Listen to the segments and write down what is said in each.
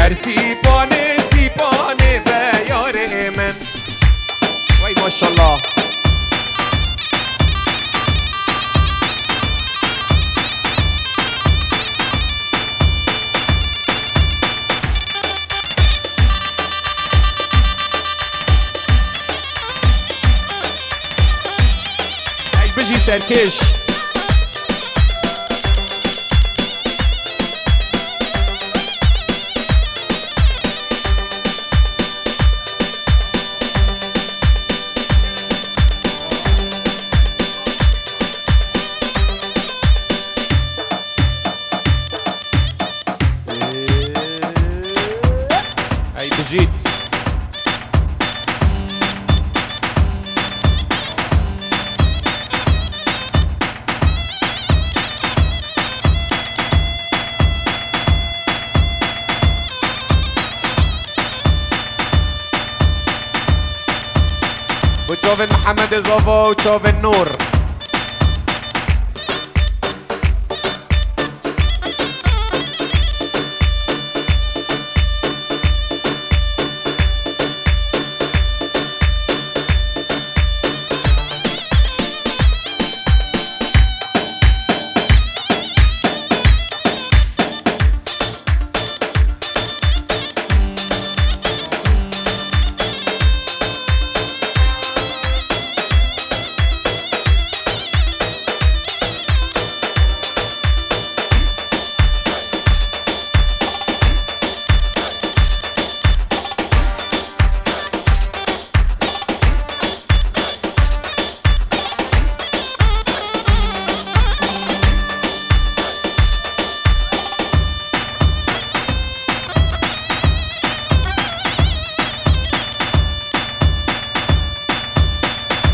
هر سیپانه سیپانه بیار من. وای ماشالله. ای بجی سرکش. جيت وتشوفن محمد زوفو وتشوفن نور.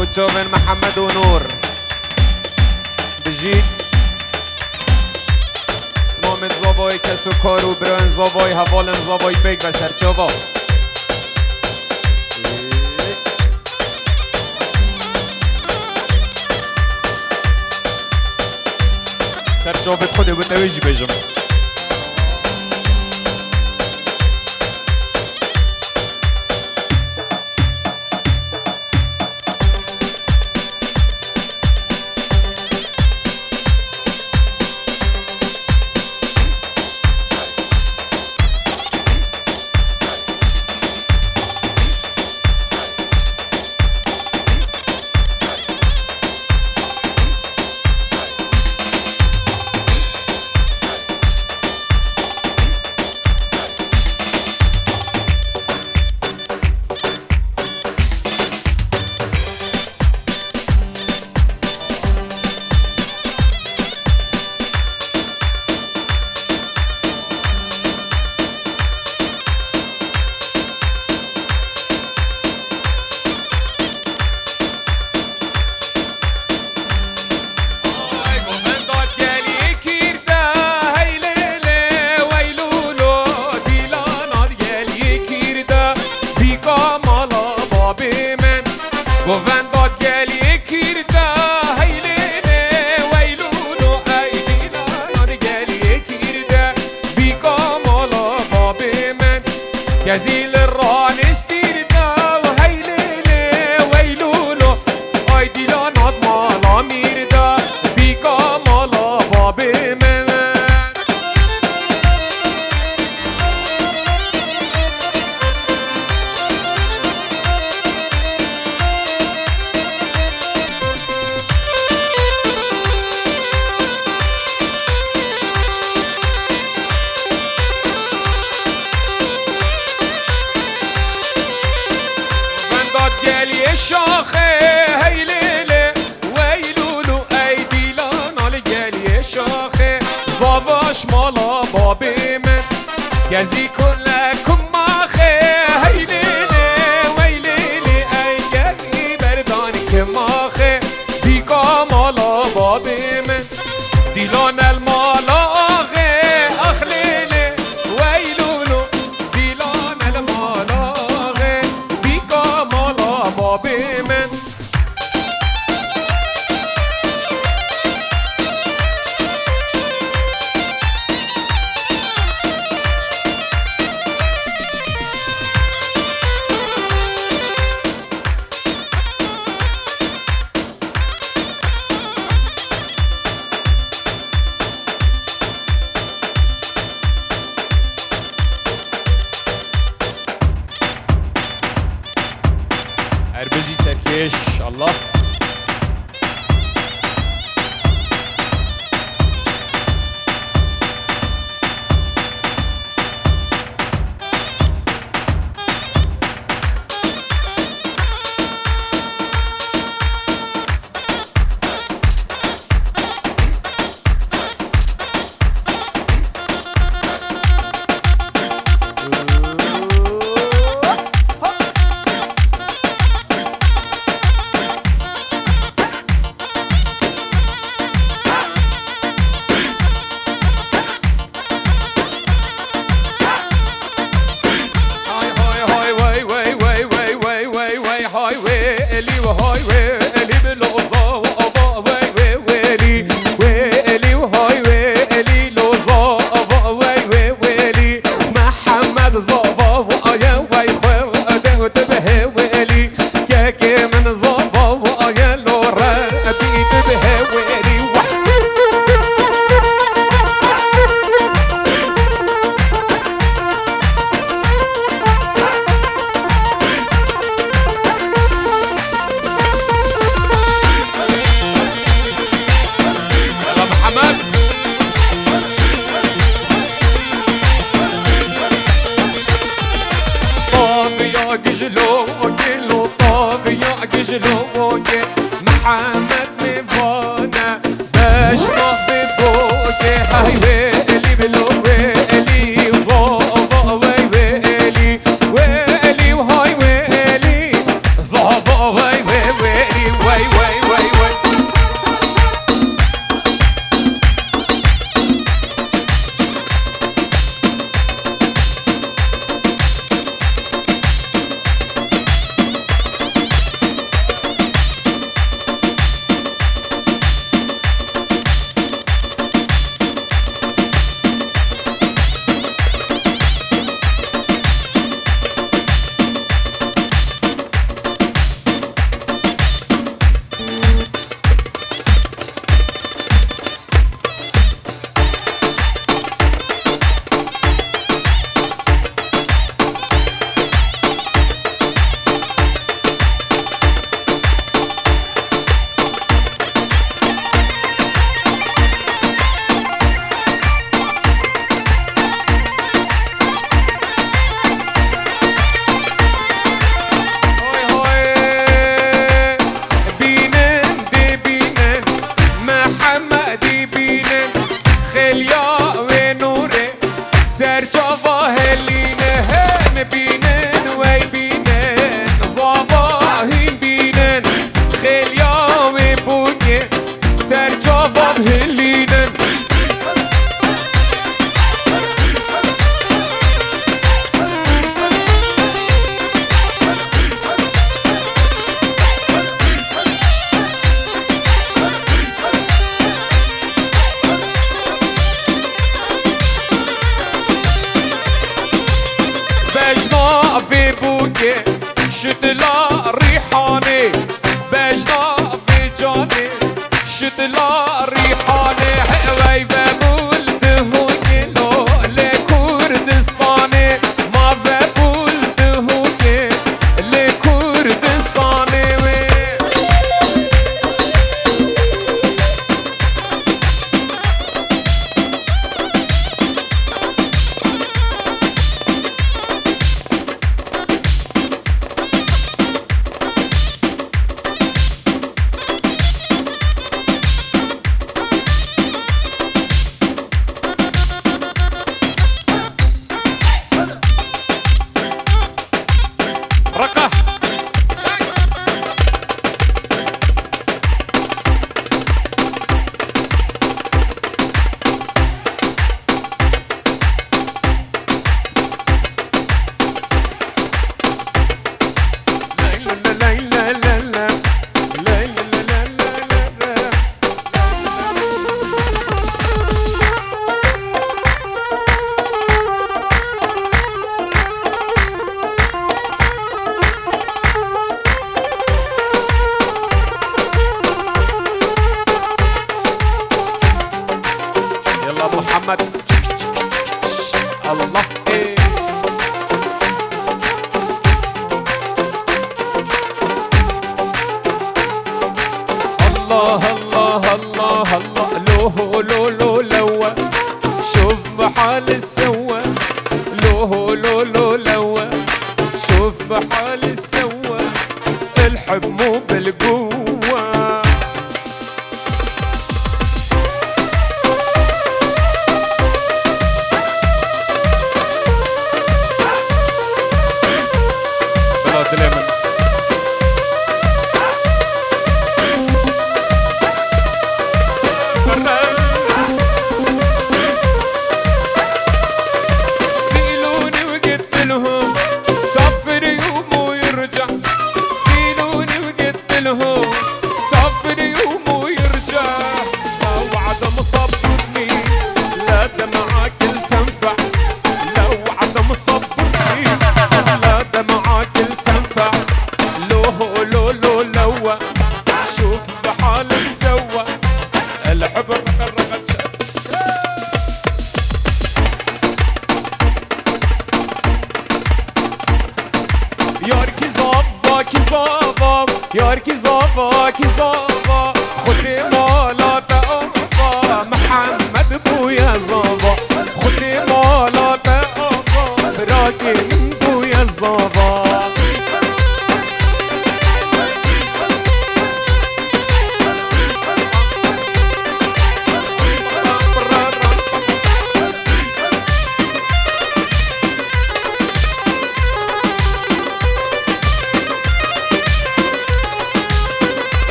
وتشوفن محمد ونور بجيت اسمو من زوبای کسو کارو بران زوبای حوالن زوبای بگ و سرچوبا سرچوبت خودی بتویجی بجم. جزيل الران استيردا وهيليلي ويلولو ايدي لا ناد مالا ميردا بيكا مالا بابي من شاخه هیلیله ویلولو ایدی لانال گلی شاخه زاواش مالا بابی من گزی کلکم ماخه هیلیله ویلیله ای گزی بردانی که ماخه بیگا مالا بابی من دیلان المالا آغه اخلیله ویلولو دیلان المالا آغه بیگا مالا بابی من ايش الله. محمد مفانا باش نقضي بوكي هاي ويلي بلو ويلي زابا ويلي ويلي وهاي ويلي زابا ويلي وي وي وي في بوكي شتلا ريحاني بجنا في جاني شتلا ريحاني حوي بقول دهوكي لو لكردستاني ما بقول دهوكي لكردستاني زابا یار کی زابا کی زابا خود مالات آقا محمد بویا زابا خود مالات آقا براکی من بویا زابا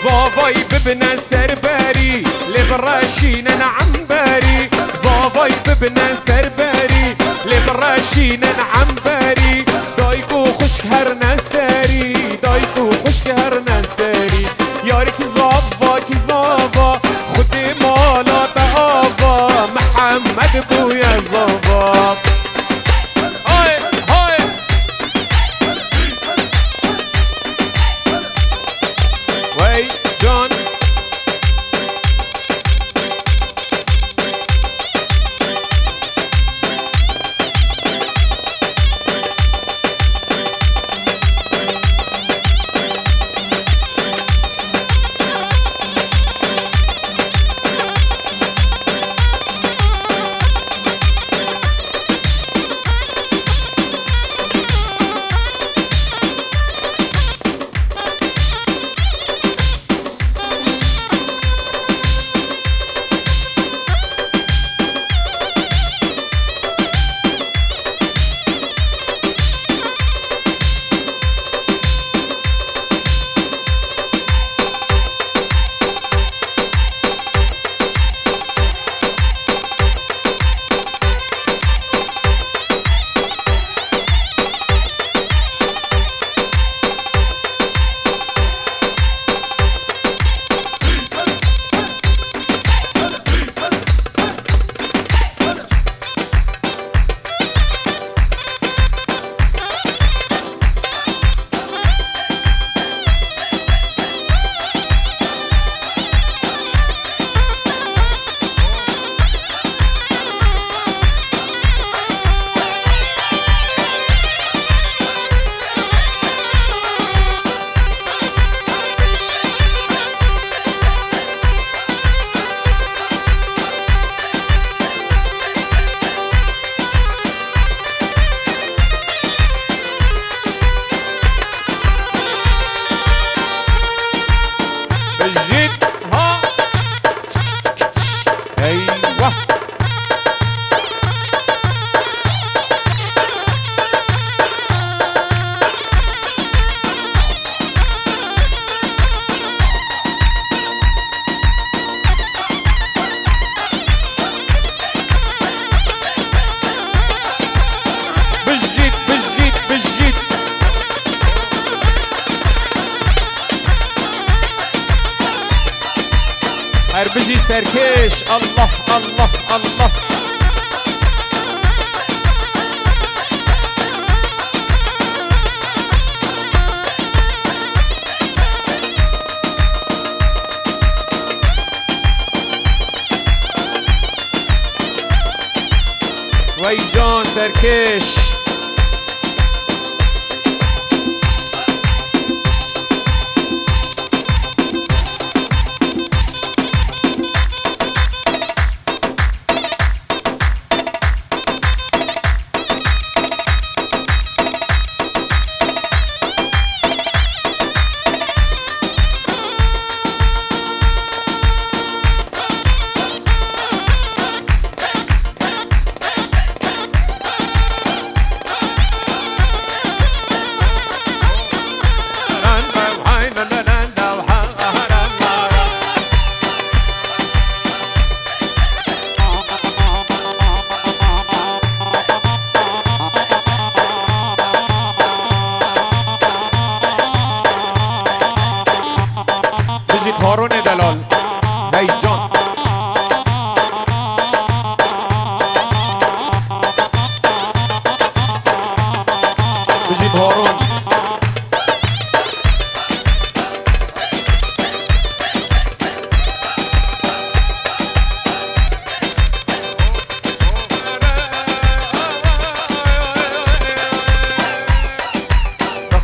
زافاي ببنا سرباري لبراشين نعم باري زافاي ببنا سرباري لبراشين نعم باري دايكو خشك هر نساري دايكو خشك هر نساري يارك زافا كي زافا خدي مالا تآفا محمد بويا زافا جان الجد ها ايوه بالجد بالجد بالجد هربجي سركش الله الله الله وي جون سركش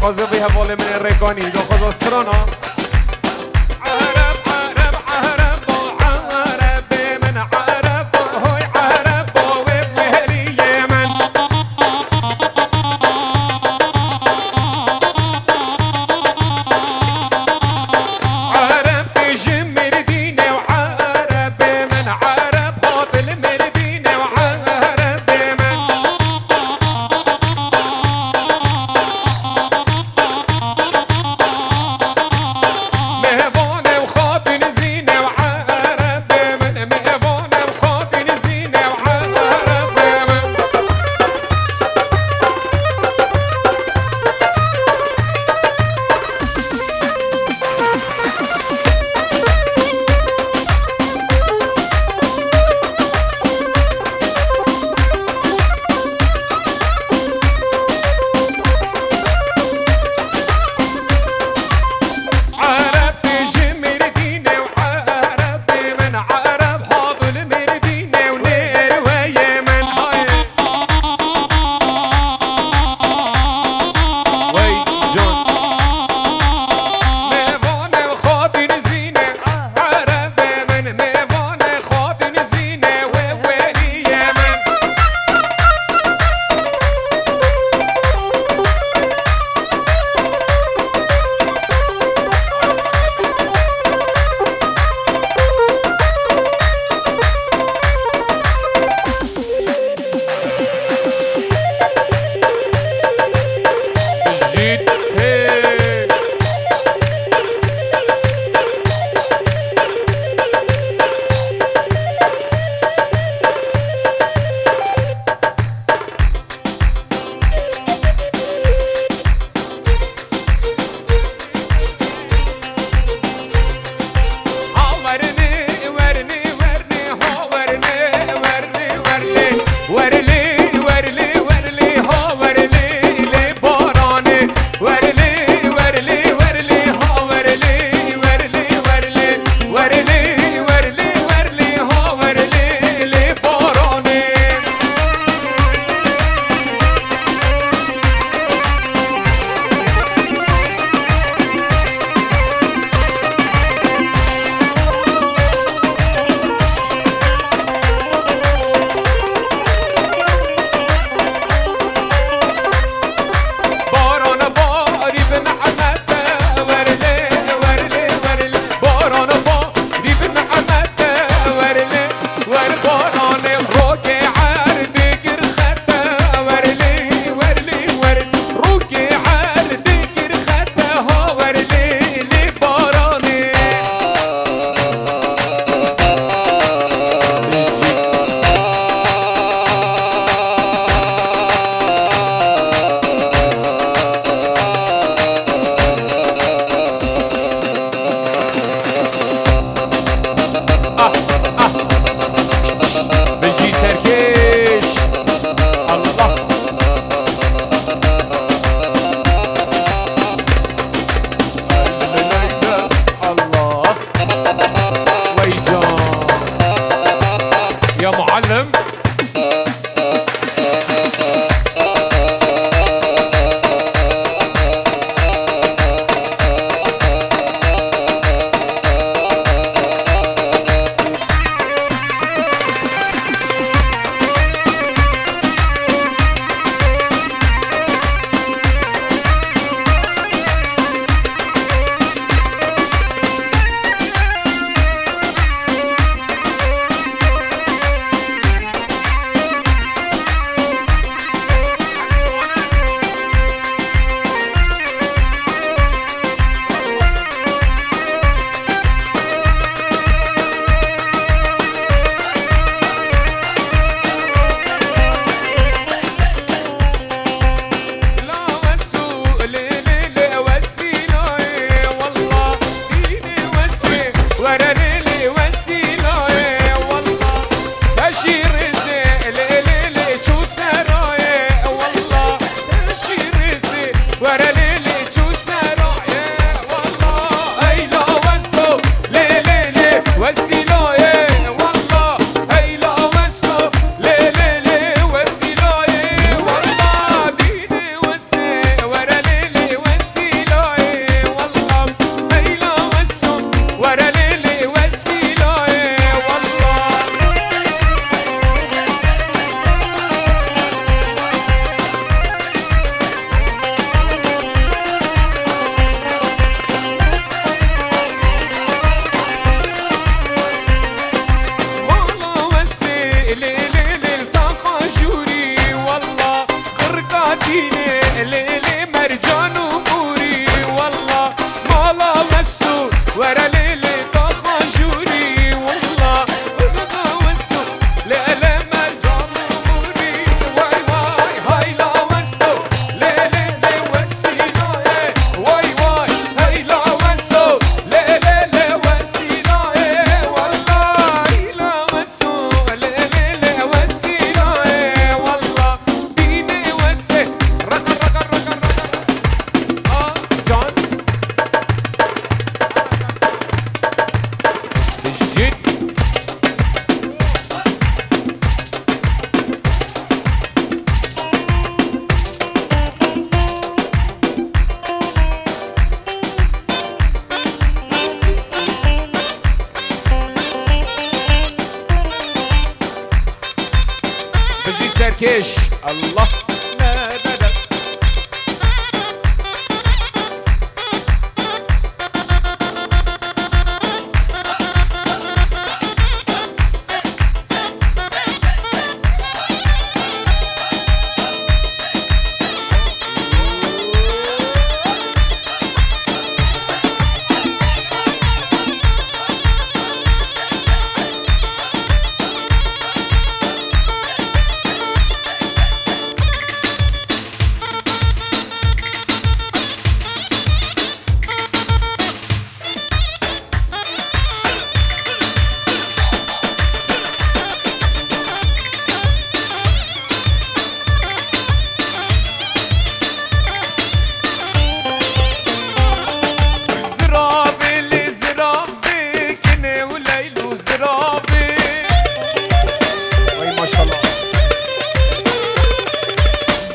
خازه بيها فولي من الريكاني دو خازه سترانا ليلي مرجان وموري والله مالا وسو ورا ليلي طخاشوري والله مالا وسو ليلي مرجان وموري واي واي هاي لا وسو ليلي لي وسينا واي واي هاي لا وسو ليلي لي وسينا والله لا وسو ليلي لي وسينا والله ديني وسي رقر رقر رقر رقر جان الجد بجي سركش الله لا لا لا زرافي اللي زرافي كني وليل وزرافي وي ما شاء الله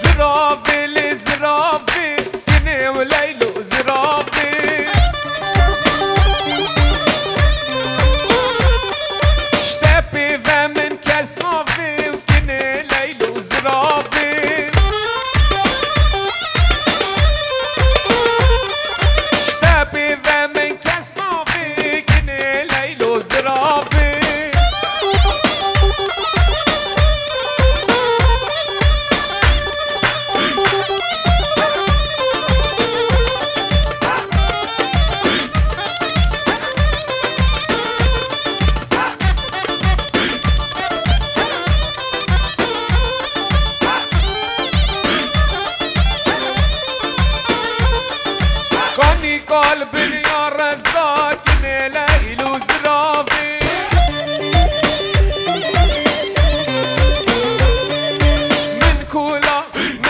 زرافي اللي زرافي كني وليل وزرافي شتابي فمن كسنافي وكني ليل وزرافي شتابي فمن كسنافي كني ليل وزرافي كوني قلب يا رزاق كني ليل وزرافي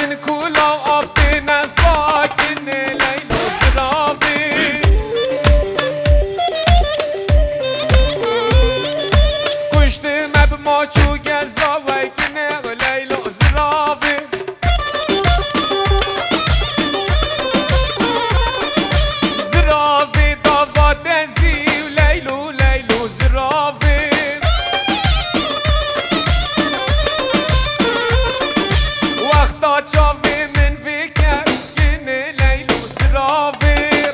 من كولا وقفتنا ساكن ليل وزرافي كشت ما بماچو جزاوي كني ليل وزرافي زرافي دافا دزي وليل وليل وزرافي وقتا تشافي من فيك كني ليل وزرافي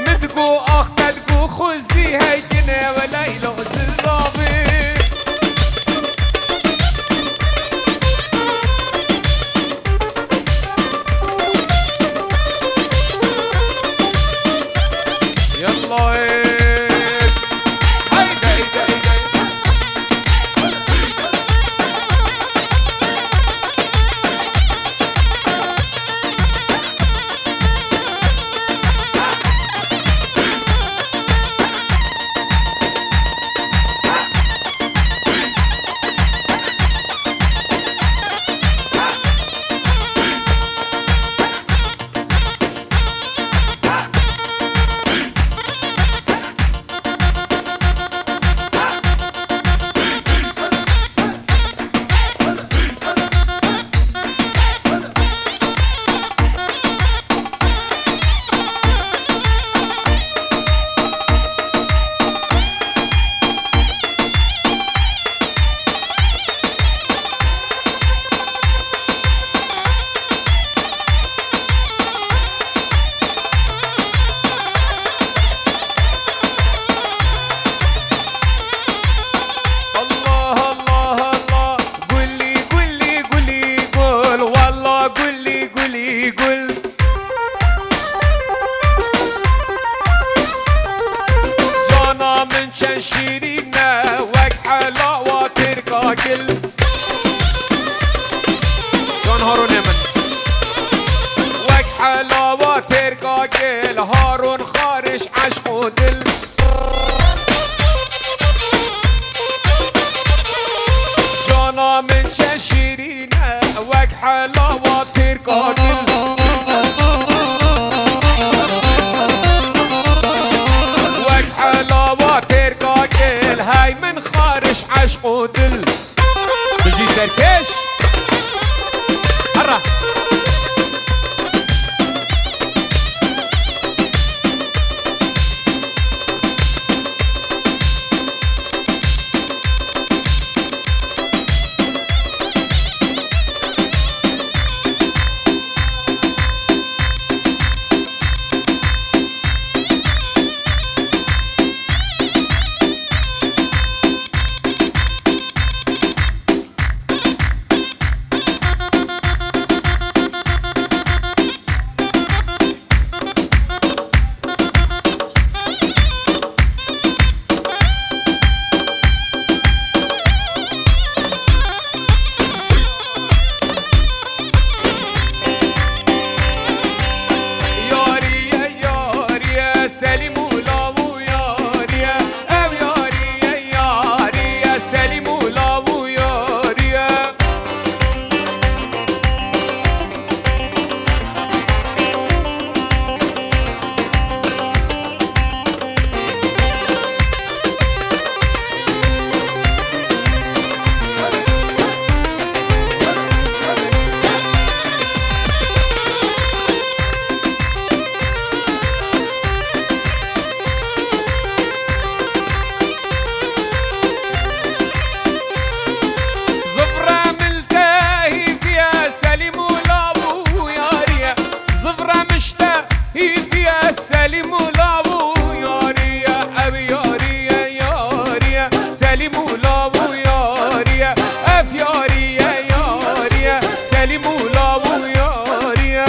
ندقو اختا تقو خزي هاي كني وليل وزرافي يلا هيك هيدا هيدا هيدا ترقاقل جان هارون من وك حلاوة ترقاقل هارون خارش عشق و دل جانا من ششيرينه وك حلاوة ترقاقل وك حلاوة ترقاقل هاي من خارش عشق و دل بجي سركش هرا سليم ولاو ياريا او ياريا ياريا سليم ولاو ياريا سليم ولاو ياريا أبي ياريا ياريا سليم ولاو ياريا أف ياريا ياريا سليم ولاو ياريا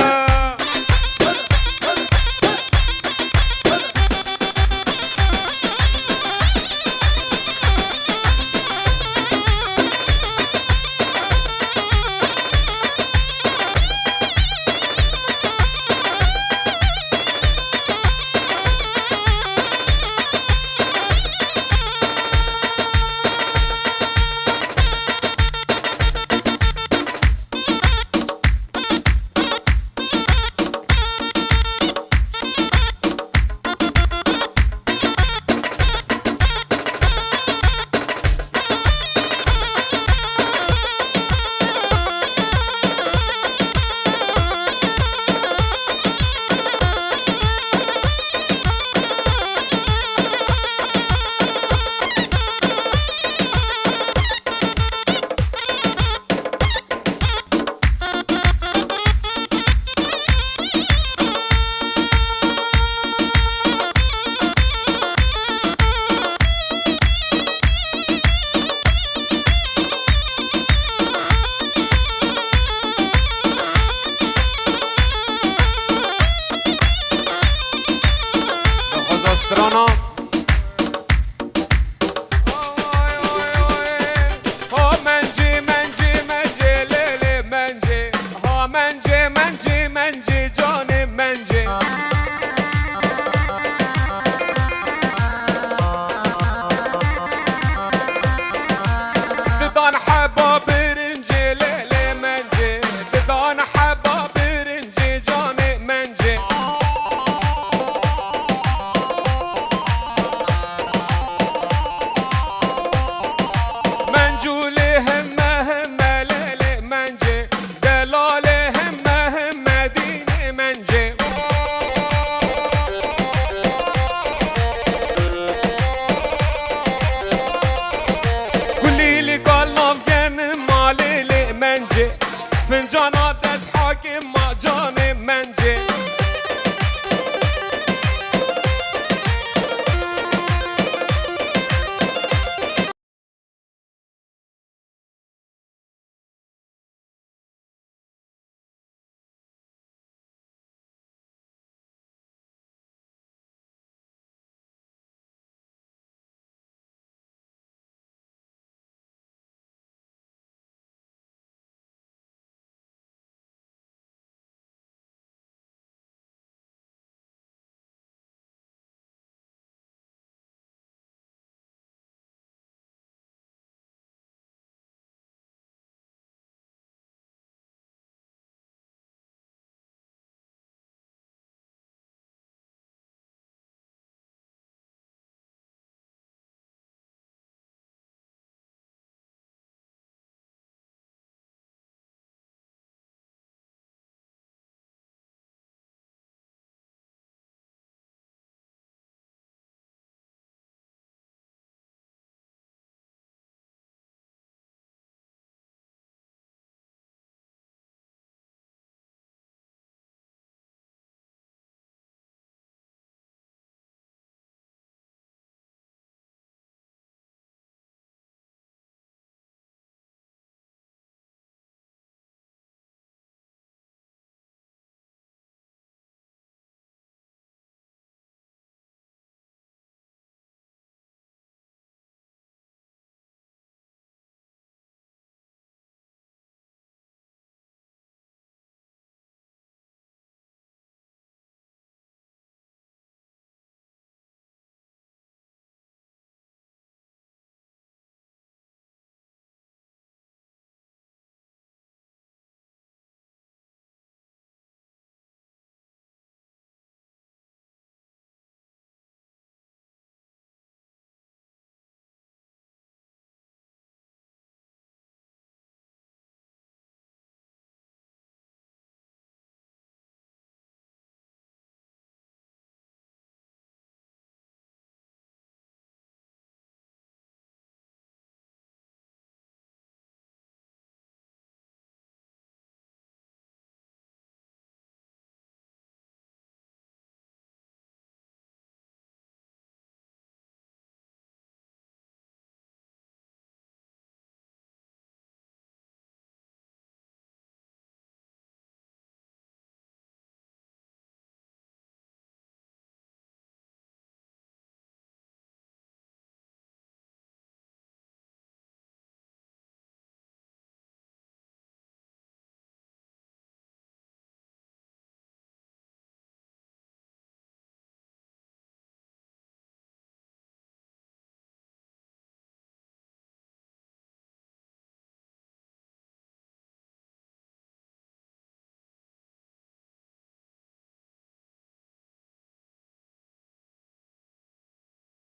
Strano ha mence mence mence lele mence ha mence mence mence canım mence Didan haba birinci lele mence Didan haba birinci canım mence fincan adres hakim